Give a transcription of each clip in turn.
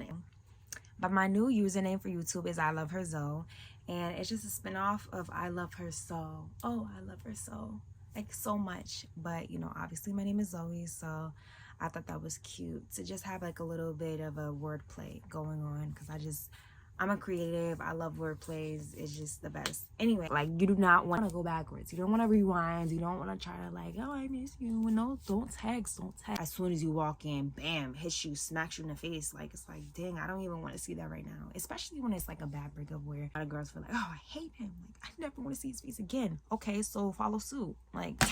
on. But my new username for YouTube is iloveherzo, and it's just a spin-off of I Love Her So. Oh, I love her so, like, so much. But you know, obviously my name is Zoe, so I thought that was cute to just have like a little bit of a wordplay going on, because I'm a creative. I love wordplays. It's just the best. Anyway, like, you do not want to go backwards. You don't want to rewind. You don't want to try to like, oh, I miss you. No, don't text. Don't text. As soon as you walk in, bam, hits you, smacks you in the face. Like, it's like, dang, I don't even want to see that right now. Especially when it's like a bad breakup where a lot of girls feel like, oh, I hate him. Like, I never want to see his face again. Okay, so follow suit. Like,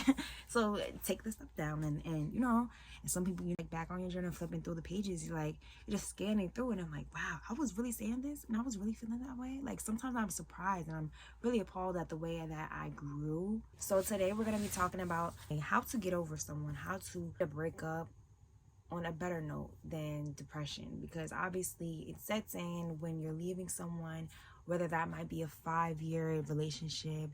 so take the stuff down, and you know, and some people, you like back on your journal, flipping through the pages, you're just scanning through, and I'm like, wow, I was really saying this, and I was really feeling that way. Like, sometimes I'm surprised, and I'm really appalled at the way that I grew. So today we're gonna be talking about how to get over someone, how to break up on a better note than depression, because obviously it sets in when you're leaving someone, whether that might be a 5-year relationship,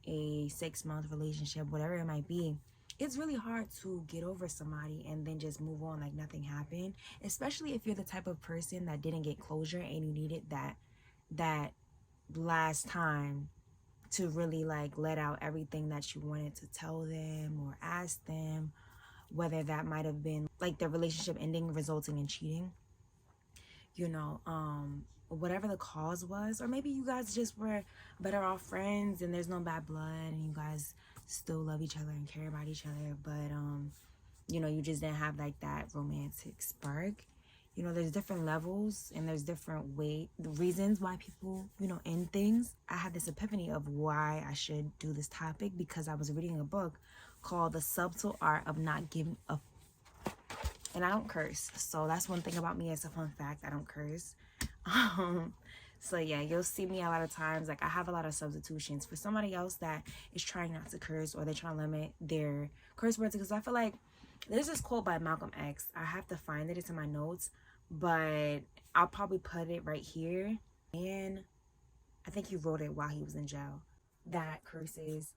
a 6-month relationship, whatever it might be. It's really hard to get over somebody and then just move on like nothing happened, especially if you're the type of person that didn't get closure and you needed that last time to really like let out everything that you wanted to tell them or ask them, whether that might have been like the relationship ending resulting in cheating, you know, whatever the cause was, or maybe you guys just were better off friends and there's no bad blood and you guys still love each other and care about each other, but you know, you just didn't have like that romantic spark. You know, there's different levels and there's different the reasons why people, you know, end things. I had this epiphany of why I should do this topic because I was reading a book called The Subtle Art of Not Giving a and I don't curse, so that's one thing about me. It's a fun fact, I don't curse. So yeah, you'll see me a lot of times, like I have a lot of substitutions for somebody else that is trying not to curse, or they're trying to limit their curse words, because I feel like there's this quote by Malcolm X. I have to find it, it's in my notes, but I'll probably put it right here. And I think he wrote it while he was in jail, that curses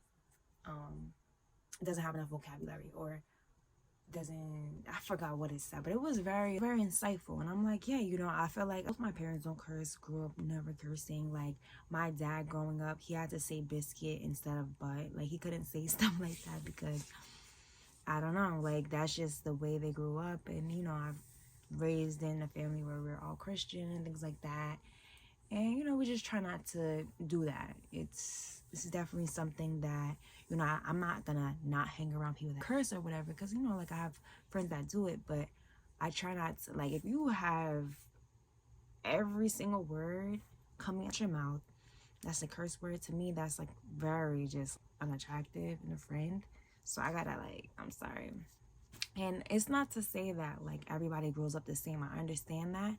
doesn't have enough vocabulary, or doesn't, I forgot what it said, but it was very, very insightful. And I'm like, yeah, you know, I feel like if my parents don't curse, grew up never cursing. Like my dad growing up, he had to say biscuit instead of butt. Like he couldn't say stuff like that because I don't know, like that's just the way they grew up. And you know, I've raised in a family where we're all Christian and things like that, and you know, we just try not to do that. This is definitely something that, you know, I'm not gonna not hang around people that curse or whatever, because you know, like I have friends that do it, but I try not to. Like if you have every single word coming out your mouth that's a curse word, to me that's like very just unattractive in a friend. So I gotta, like, I'm sorry. And it's not to say that like everybody grows up the same, I understand that,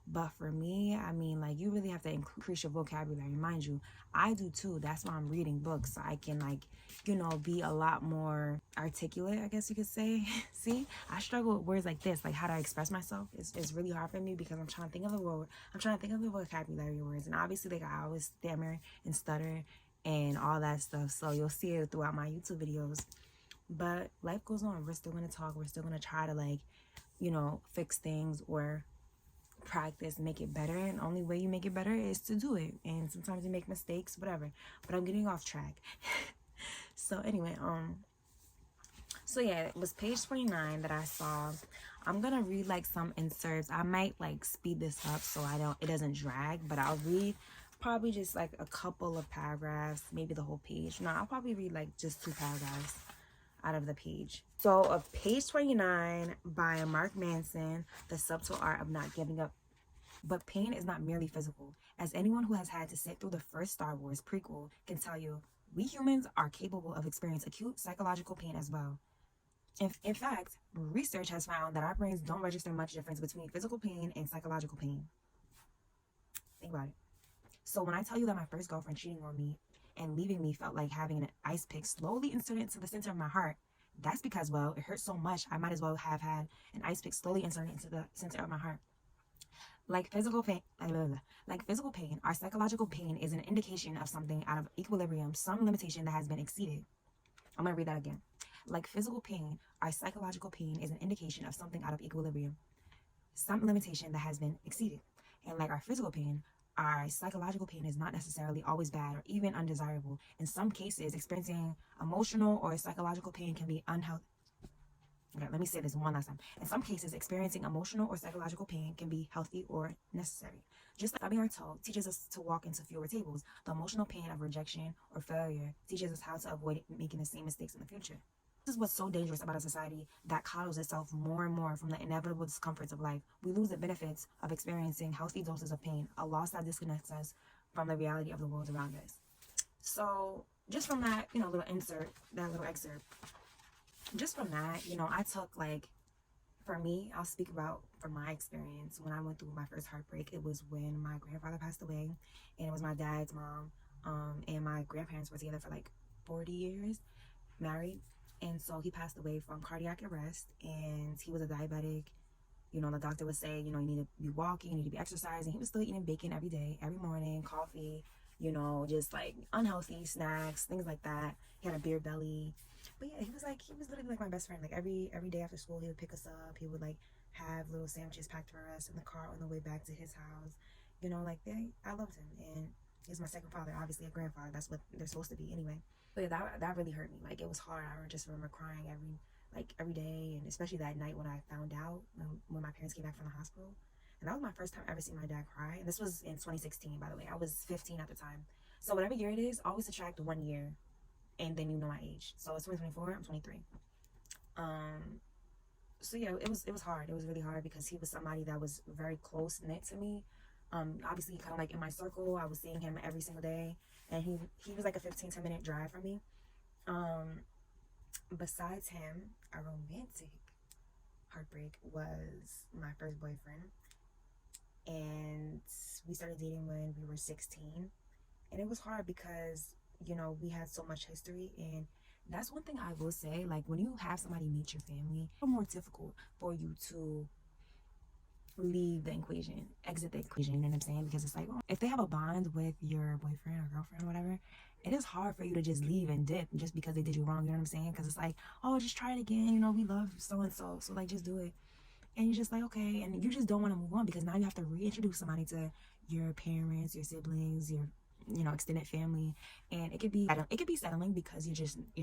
but for me, I mean, like, you really have to increase your vocabulary. Mind you, I do too. That's why I'm reading books, so I can, like, you know, be a lot more articulate, I guess you could say. See, I struggle with words like this, like how to express myself. It's really hard for me because I'm trying to think of the word, I'm trying to think of the vocabulary words, and obviously, like, I always stammer and stutter and all that stuff, so you'll see it throughout my YouTube videos. But life goes on. We're still going to talk. We're still going to try to, like, you know, fix things or practice, make it better. And the only way you make it better is to do it. And sometimes you make mistakes, whatever. But I'm getting off track. So anyway, so yeah, it was page 29 that I saw. I'm going to read like some inserts. I might like speed this up so it doesn't drag, but I'll read probably just like a couple of paragraphs, maybe the whole page. No, I'll probably read like just 2 paragraphs out of the page. So of page 29 by Mark Manson, The Subtle Art of Not Giving Up. But pain is not merely physical. As anyone who has had to sit through the first Star Wars prequel can tell you, we humans are capable of experiencing acute psychological pain as well. In fact, research has found that our brains don't register much difference between physical pain and psychological pain. Think about it. So when I tell you that my first girlfriend cheating on me and leaving me felt like having an ice pick slowly inserted into the center of my heart, that's because, well, it hurt so much I might as well have had an ice pick slowly inserted into the center of my heart. Like physical pain, our psychological pain is an indication of something out of equilibrium, some limitation that has been exceeded. I'm going to read that again. Like physical pain, our psychological pain is an indication of something out of equilibrium, some limitation that has been exceeded. And like our physical pain, our psychological pain is not necessarily always bad or even undesirable. In some cases, experiencing emotional or psychological pain can be unhealthy. Okay, let me say this one last time. In some cases, experiencing emotional or psychological pain can be healthy or necessary. Just like stubbing our toe teaches us to walk into fewer tables, the emotional pain of rejection or failure teaches us how to avoid making the same mistakes in the future. This is what's so dangerous about a society that coddles itself more and more from the inevitable discomforts of life. We lose the benefits of experiencing healthy doses of pain, a loss that disconnects us from the reality of the world around us. So, just from that, little excerpt, just from that, I took like, for me, I'll speak about from my experience when I went through my first heartbreak. It was when my grandfather passed away, and it was my dad's mom. And my grandparents were together for like 40 years, married. And so he passed away from cardiac arrest, and he was a diabetic. The doctor would say, you need to be walking, you need to be exercising. He was still eating bacon every day, every morning, coffee, just like unhealthy snacks, things like that. He had a beer belly. But yeah, he was literally like my best friend. Like every day after school, he would pick us up. He would like have little sandwiches packed for us in the car on the way back to his house. I loved him. And he's my second father, obviously a grandfather. That's what they're supposed to be anyway. But yeah, that really hurt me. Like it was hard. I just remember crying every day, and especially that night when I found out when my parents came back from the hospital. And that was my first time ever seeing my dad cry. And this was in 2016, by the way. I was 15 at the time. So whatever year it is, always subtract 1 year, and then you know my age. So it's 2024. I'm 23. So yeah, it was hard. It was really hard because he was somebody that was very close knit to me. Obviously kind of like in my circle. I was seeing him every single day, and he was like a 15-10 minute drive from me. Besides him, a romantic heartbreak was my first boyfriend, and we started dating when we were 16. And it was hard because we had so much history. And that's one thing I will say, like when you have somebody meet your family, it's more difficult for you to leave the equation, exit the equation, you know what I'm saying? Because it's like, well, if they have a bond with your boyfriend or girlfriend or whatever, it is hard for you to just leave and dip just because they did you wrong, you know what I'm saying? Because it's like, oh, just try it again, we love so and so, so like just do it. And you're just like, okay, and you just don't want to move on because now you have to reintroduce somebody to your parents, your siblings, your extended family. And it could be settling because you're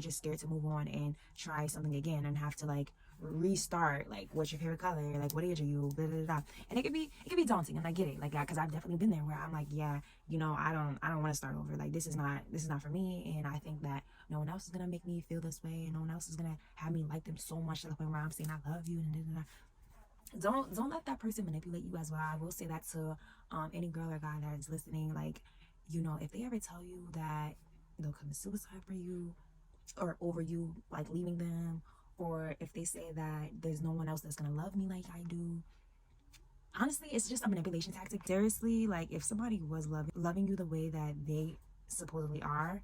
just scared to move on and try something again and have to like restart. Like, what's your favorite color, like what age are you, blah, blah, blah. And it could be daunting, and I get it, like, because I've definitely been there where I'm like, yeah, I don't want to start over. Like, this is not for me. And I think that no one else is gonna make me feel this way, and no one else is gonna have me like them so much to the point where I'm saying I love you, and da, da, da. Don't let that person manipulate you as well. I will say that to any girl or guy that is listening. Like, if they ever tell you that they'll commit suicide for you or over you like leaving them, or if they say that there's no one else that's gonna love me like I do, honestly, it's just a manipulation tactic. Seriously, like if somebody was loving you the way that they supposedly are,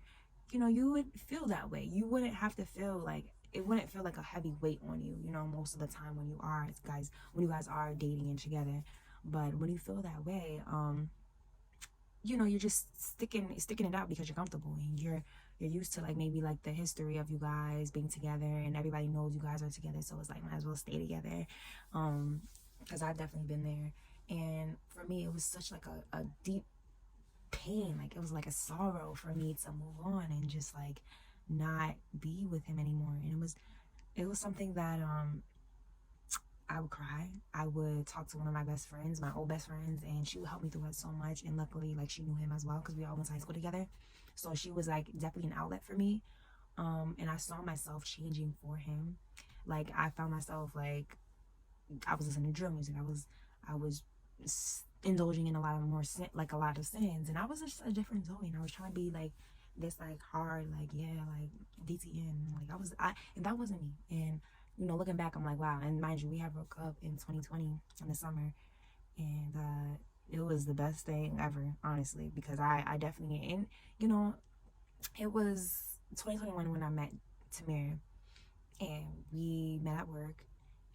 you would feel that way. You wouldn't have to feel like it wouldn't feel like a heavy weight on you, most of the time when you guys are dating and together. But when you feel that way, you're just sticking it out because you're comfortable and you're used to like maybe like the history of you guys being together and everybody knows you guys are together, so it's like might as well stay together. Because I've definitely been there. And for me, it was such like a deep pain. Like it was like a sorrow for me to move on and just like not be with him anymore. And it was something that I would cry. I would talk to one of my best friends, my old best friends, and she would help me through it so much. And luckily, like, she knew him as well because we all went to high school together. So she was like definitely an outlet for me. And I saw myself changing for him. Like I found myself like I was listening to drill music. I was indulging in a lot of more like a lot of sins, and I was just a different Zoe. And I was trying to be like this like hard, like yeah, like DTN. Like and that wasn't me. And looking back, I'm like, wow. And mind you, we had broke up in 2020 in the summer, and it was the best thing ever, honestly, because I definitely, and it was 2021 when I met Tamir, and we met at work,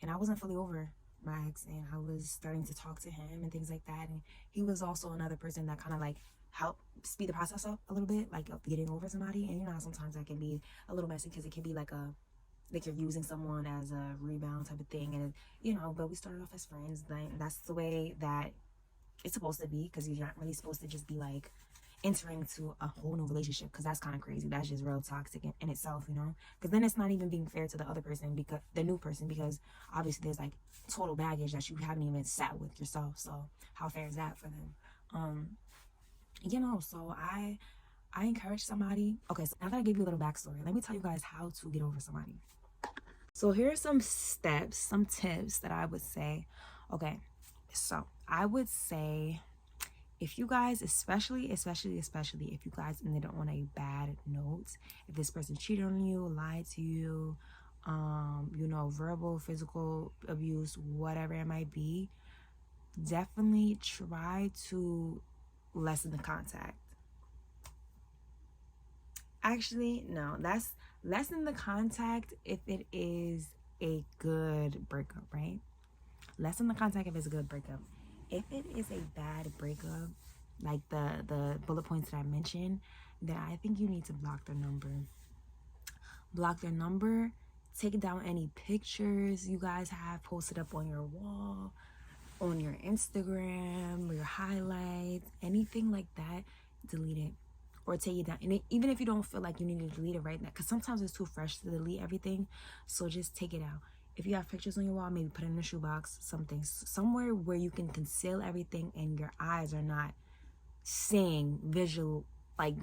and I wasn't fully over my ex, and I was starting to talk to him and things like that. And he was also another person that kind of like helped speed the process up a little bit, like of getting over somebody. And how sometimes that can be a little messy because it can be like a like you're using someone as a rebound type of thing. And you know, but we started off as friends. Like that's the way that it's supposed to be, because you're not really supposed to just be like entering into a whole new relationship, because that's kind of crazy. That's just real toxic in itself, you know, because then it's not even being fair to the other person, because the new person, because obviously there's like total baggage that you haven't even sat with yourself. So how fair is that for them? You know, so I encourage somebody. Okay, so now that I gave you a little backstory, let me tell you guys how to get over somebody. So here are some steps, some tips that I would say. Okay, so I would say, if you guys, especially if you guys ended on a bad note, if this person cheated on you, lied to you, you know, verbal, physical abuse, whatever it might be, definitely try to lessen the contact. Actually, no, that's lessen the contact if it is a good breakup, right? Lessen the contact if it's a good breakup. If it is a bad breakup, like the bullet points that I mentioned, then I think you need to block their number. Block their number. Take down any pictures you guys have posted up on your wall, on your Instagram, your highlights, anything like that. Delete it or take it down. And even if you don't feel like you need to delete it right now, because sometimes it's too fresh to delete everything, so just take it out. If you have pictures on your wall, maybe put it in a shoebox, something, somewhere where you can conceal everything and your eyes are not seeing visual, like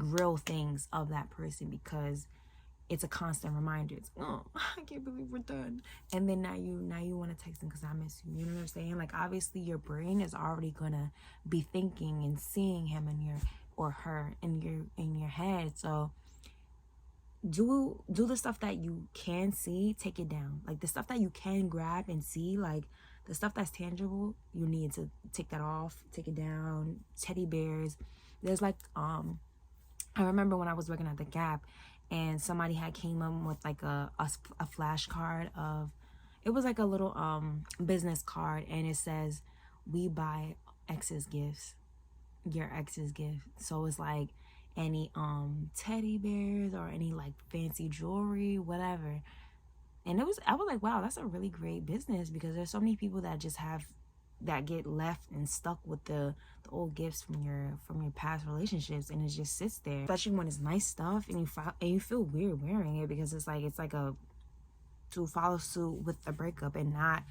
real things of that person, because it's a constant reminder. It's, oh, I can't believe we're done. And then now you want to text them because I miss you. You know what I'm saying? Like, obviously your brain is already gonna be thinking and seeing him in your, or her in your head. So do the stuff that you can see, take it down. Like the stuff that you can grab and see, like the stuff that's tangible, you need to take that off, take it down. Teddy bears. There's like I remember when I was working at the Gap, and somebody had came up with like a flashcard of, it was like a little business card, and it says, we buy ex's gifts, your ex's gift. So it's like any teddy bears or any like fancy jewelry, whatever. And I was like, wow, that's a really great business, because there's so many people that just have, that get left and stuck with the old gifts from your past relationships, and it just sits there, especially when it's nice stuff, and you feel weird wearing it, because it's like a, to follow suit with the breakup and not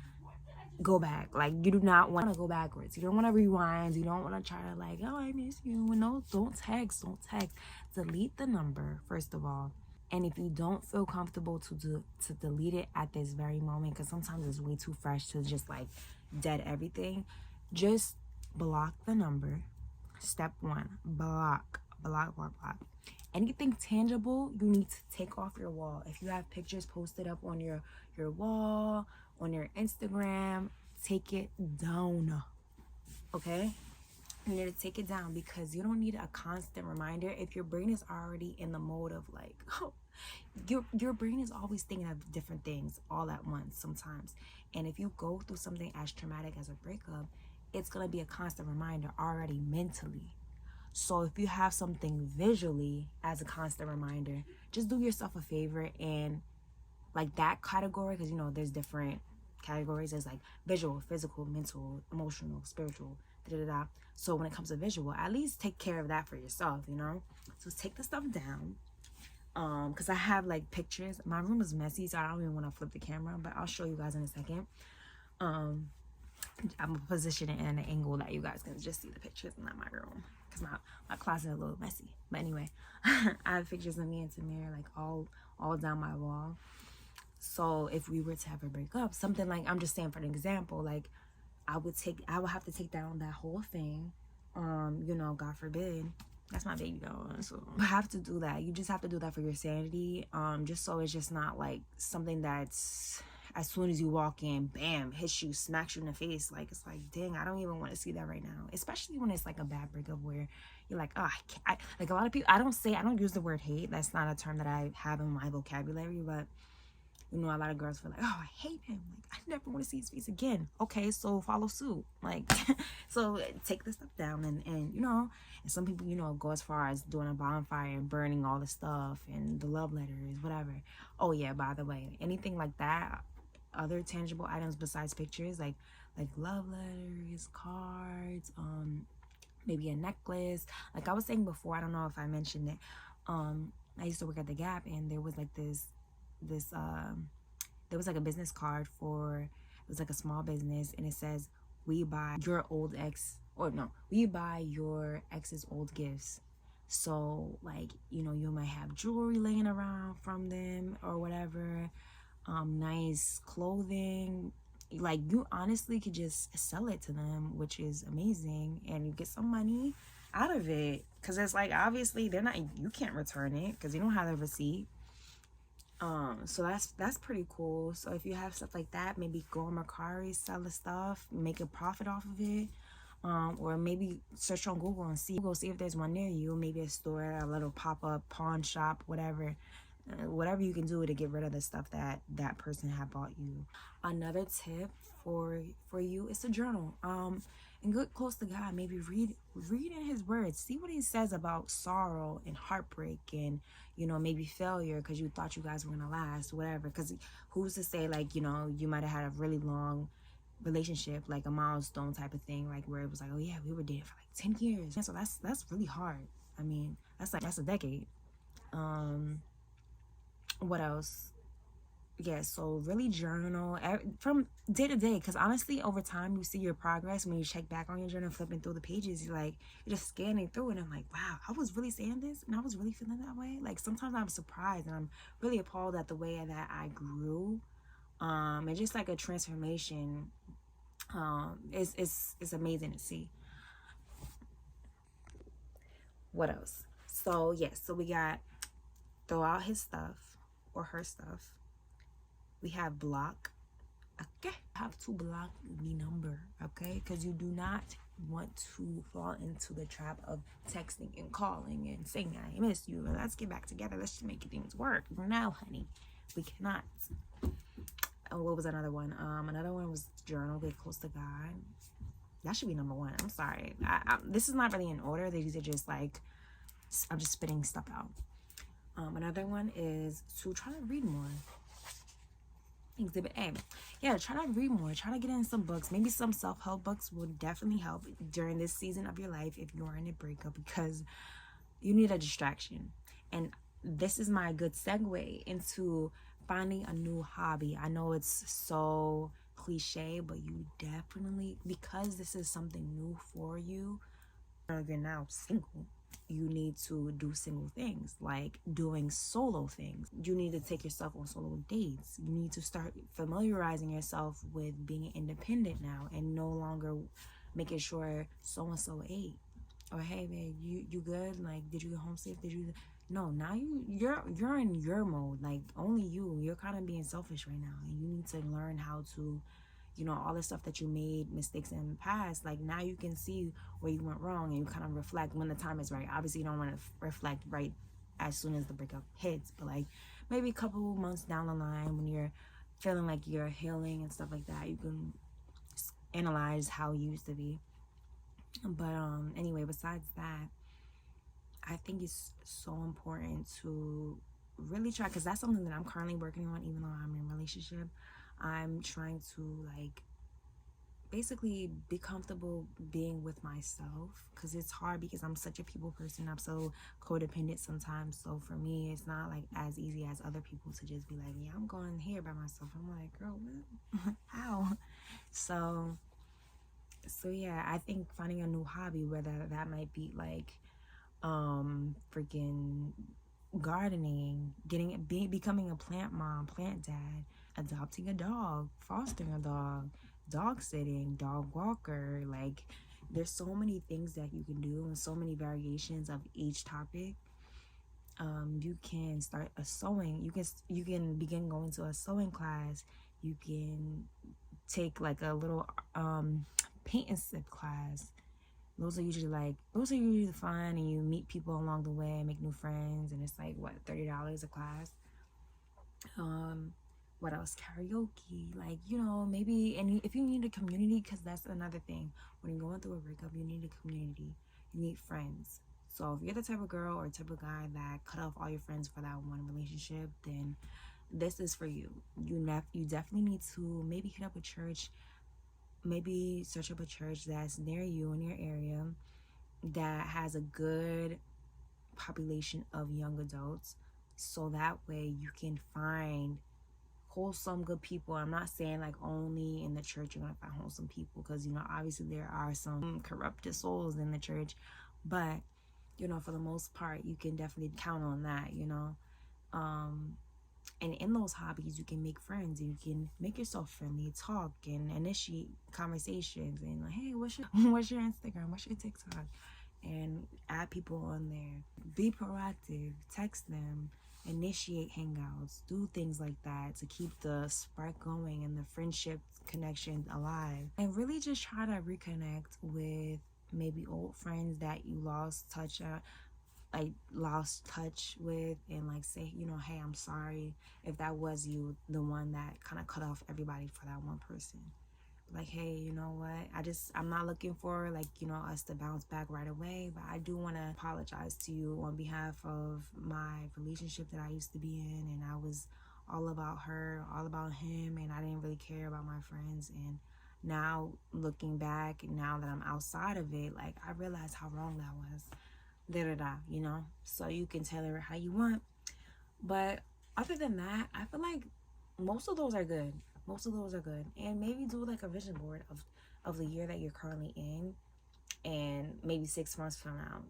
go back. Like, you do not want to go backwards. You don't want to rewind. You don't want to try to like, oh, I miss you. No, don't text. Delete the number, first of all. And if you don't feel comfortable to delete it at this very moment, because sometimes it's way too fresh to just like dead everything, just block the number. Step one, block. Anything tangible, you need to take off your wall. If you have pictures posted up on your wall, on your Instagram, take it down. Okay? You need to take it down, because you don't need a constant reminder. If your brain is already in the mode of like, oh, your brain is always thinking of different things all at once sometimes. And if you go through something as traumatic as a breakup, it's going to be a constant reminder already mentally. So if you have something visually as a constant reminder, just do yourself a favor, and like that category, because you know there's different categories. There's like visual, physical, mental, emotional, spiritual, da. So when it comes to visual, at least take care of that for yourself, you know. So take the stuff down. Because I have like pictures. My room is messy, so I don't even want to flip the camera, but I'll show you guys in a second. I'm gonna position it in an angle that you guys can just see the pictures in my room, because my closet is a little messy. But anyway, I have pictures of me and Tamir like all down my wall. So if we were to have a breakup, something like, I'm just saying for an example, like I would have to take down that whole thing. You know, God forbid. That's my baby though. So you have to do that. You just have to do that for your sanity. Just so it's just not like something that's, as soon as you walk in, bam, hits you, smacks you in the face. Like, it's like, dang, I don't even want to see that right now. Especially when it's like a bad breakup where you're like, oh, like a lot of people, I don't use the word hate. That's not a term that I have in my vocabulary, but You know, a lot of girls feel like, oh, I hate him. Like, I never want to see his face again. Okay, so follow suit. Like, so take the stuff down and, you know, and some people, you know, go as far as doing a bonfire and burning all the stuff and the love letters, whatever. Oh, yeah, by the way, anything like that, other tangible items besides pictures, like love letters, cards, maybe a necklace. Like I was saying before, I don't know if I mentioned it. I used to work at the Gap, and there was like this there was like a business card for, it was like a small business, and it says, we buy your old ex, or no, we buy your ex's old gifts. So like, you know, you might have jewelry laying around from them or whatever, nice clothing. Like, you honestly could just sell it to them, which is amazing, and you get some money out of it, because it's like, obviously they're not, you can't return it because you don't have the receipt. So that's pretty cool. So if you have stuff like that, maybe go on Mercari, sell the stuff, make a profit off of it. Or maybe search on Google and see if there's one near you, maybe a store, a little pop-up pawn shop, whatever. Whatever you can do to get rid of the stuff that person had bought you. Another tip for you is to journal. And get close to God. Maybe read in His words. See what He says about sorrow and heartbreak, and, you know, maybe failure because you thought you guys were gonna last, whatever. Because who's to say, like, you know, you might have had a really long relationship, like a milestone type of thing, like where it was like, oh yeah, we were dating for like 10 years. And so that's really hard. I mean, that's a decade. What else? Yeah, so really journal from day to day, because honestly, over time, you see your progress when you check back on your journal, flipping through the pages. You're just scanning through, and I'm like, wow, I was really saying this, and I was really feeling that way. Like, sometimes I'm surprised, and I'm really appalled at the way that I grew. And just like a transformation. It's amazing to see. What else? So yes, so we got throw out his stuff or her stuff. We have block. Okay, have to block the number. Okay, because you do not want to fall into the trap of texting and calling and saying I miss you. Let's get back together. Let's just make things work. No, honey, we cannot. Oh, what was another one? Another one was journal. Get close to God. That should be number one. I'm sorry. This is not really in order. These are just like, I'm just spitting stuff out. Another one is to try to read more. Exhibit A. Yeah, try to read more. Try to get in some books. Maybe some self-help books will definitely help during this season of your life if you are in a breakup, because you need a distraction. And this is my good segue into finding a new hobby. I know it's so cliche, but you definitely, because this is something new for you, or you're now single, you need to do single things, like doing solo things. You need to take yourself on solo dates. You need to start familiarizing yourself with being independent now, and no longer making sure so and so ate, or hey babe, you good? Like, did you get home safe? Did you? No, now you're in your mode. Like, only you're kind of being selfish right now, and you need to learn how to, you know, all the stuff that you made mistakes in the past. Like, now you can see where you went wrong, and you kind of reflect when the time is right. Obviously, you don't want to reflect right as soon as the breakup hits, but like maybe a couple months down the line, when you're feeling like you're healing and stuff like that, you can analyze how you used to be. But anyway, besides that, I think it's so important to really try, because that's something that I'm currently working on. Even though I'm in a relationship, I'm trying to, like, basically be comfortable being with myself, because it's hard, because I'm such a people person. I'm so codependent sometimes. So for me, it's not like as easy as other people to just be like, yeah, I'm going here by myself. I'm like, girl, what? How? So yeah, I think finding a new hobby, whether that might be like freaking gardening, becoming a plant mom, plant dad, adopting a dog, fostering a dog, dog sitting, dog walker. Like, there's so many things that you can do, and so many variations of each topic. You can start a sewing. You can begin going to a sewing class. You can take like a little paint and sip class. Those are usually fun, and you meet people along the way and make new friends, and it's like, what, $30 a class. What else? Karaoke, like, you know, maybe. And if you need a community, because that's another thing, when you're going through a breakup, you need a community, you need friends. So if you're the type of girl or type of guy that cut off all your friends for that one relationship, then this is for you. You definitely need to maybe hit up a church, maybe search up a church that's near you in your area that has a good population of young adults, so that way you can find wholesome good people. I'm not saying like only in the church you're gonna find wholesome people, because you know obviously there are some corrupted souls in the church, but you know for the most part you can definitely count on that, you know. And in those hobbies you can make friends, you can make yourself friendly, talk and initiate conversations, and like, hey, what's your what's your Instagram, what's your TikTok, and add people on there. Be proactive, text them, initiate hangouts, do things like that to keep the spark going and the friendship connection alive. And really just try to reconnect with maybe old friends that you lost touch with, and like say, you know, hey, I'm sorry if that was you, the one that kind of cut off everybody for that one person. Like, hey, you know what, I'm not looking for like, you know, us to bounce back right away, but I do want to apologize to you on behalf of my relationship that I used to be in, and I was all about her, all about him, and I didn't really care about my friends. And now looking back, now that I'm outside of it, like I realize how wrong that was, da da da, you know. So you can tell her how you want, but other than that, I feel like most of those are good. Most of those are good. And maybe do like a vision board of the year that you're currently in, and maybe 6 months from now,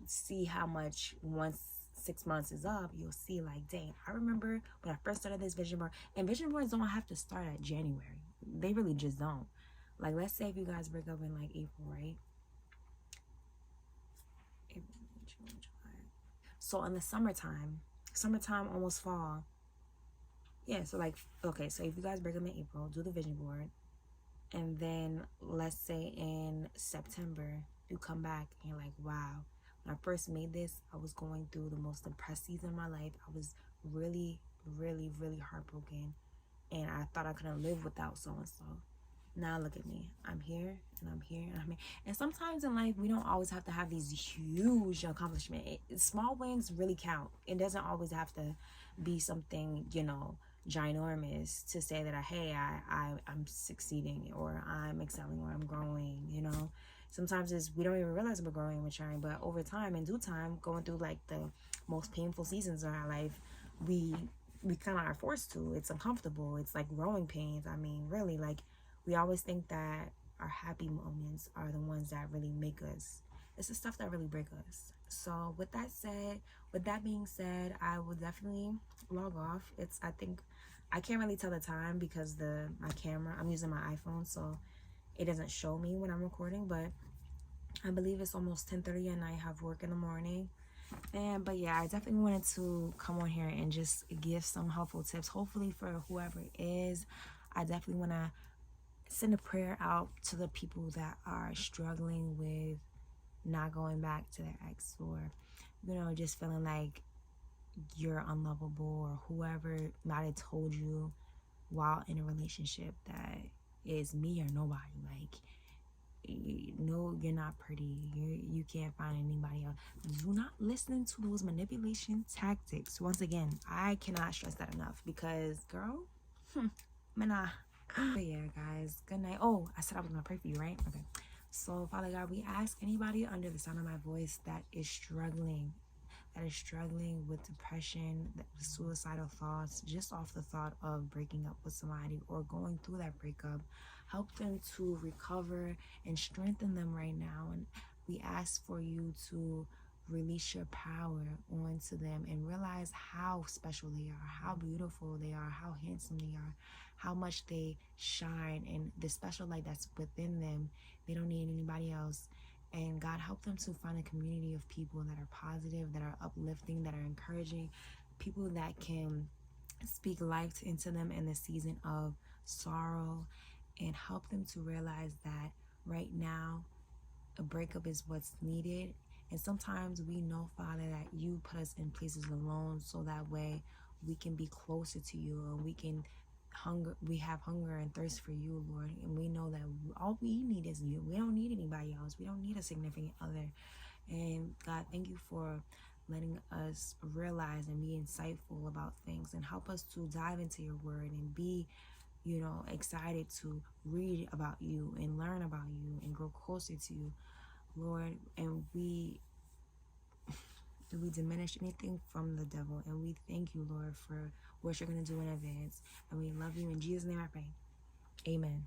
see how much, once 6 months is up, you'll see like, dang, I remember when I first started this vision board. And vision boards don't have to start at January. They really just don't. Like, let's say if you guys break up in like April, right? April, June, July. So in the summertime, almost fall. Yeah, so like, okay, so if you guys break up in April, do the vision board. And then let's say in September, you come back and you're like, wow, when I first made this, I was going through the most depressed season of my life. I was really, really, really heartbroken. And I thought I couldn't live without so and so. Now look at me. I'm here and I'm here and I'm here. And sometimes in life, we don't always have to have these huge accomplishments. Small wins really count. It doesn't always have to be something, you know, ginormous to say that I'm succeeding, or I'm excelling, or I'm growing, you know. Sometimes we don't even realize we're growing and maturing, but over time, in due time, going through like the most painful seasons of our life, we kind of are forced to. It's uncomfortable. It's like growing pains. I mean, really, like, we always think that our happy moments are the ones that really make us. It's the stuff that really break us. So with that being said, I will definitely log off. I think I can't really tell the time because my camera, I'm using my iPhone, so it doesn't show me when I'm recording, but I believe it's almost 10:30 and I have work in the morning. But yeah, I definitely wanted to come on here and just give some helpful tips, hopefully for whoever it is. I definitely want to send a prayer out to the people that are struggling with not going back to their ex, or, you know, just feeling like you're unlovable, or whoever might have told you while in a relationship that is me or nobody. Like, no, you're not pretty. You can't find anybody else. Do not listen to those manipulation tactics. Once again, I cannot stress that enough, because, girl, nah. But yeah, guys, good night. Oh, I said I was gonna pray for you, right? Okay. So, Father God, we ask anybody under the sound of my voice that is struggling with depression, with suicidal thoughts, just off the thought of breaking up with somebody or going through that breakup, help them to recover and strengthen them right now. And we ask for you to release your power onto them and realize how special they are, how beautiful they are, how handsome they are, how much they shine, and the special light that's within them. They don't need anybody else. And God, help them to find a community of people that are positive, that are uplifting, that are encouraging, people that can speak life into them in the season of sorrow, and help them to realize that right now a breakup is what's needed. And sometimes we know, Father, that you put us in places alone so that way we can be closer to you, and we can we have hunger and thirst for you, Lord, and we know that all we need is you. We don't need anybody else. We don't need a significant other. And God, thank you for letting us realize and be insightful about things, and help us to dive into your word and be, excited to read about you and learn about you and grow closer to you, Lord. And we diminish anything from the devil, and we thank you, Lord, for what you're going to do in advance. And we love you. In Jesus' name I pray. Amen.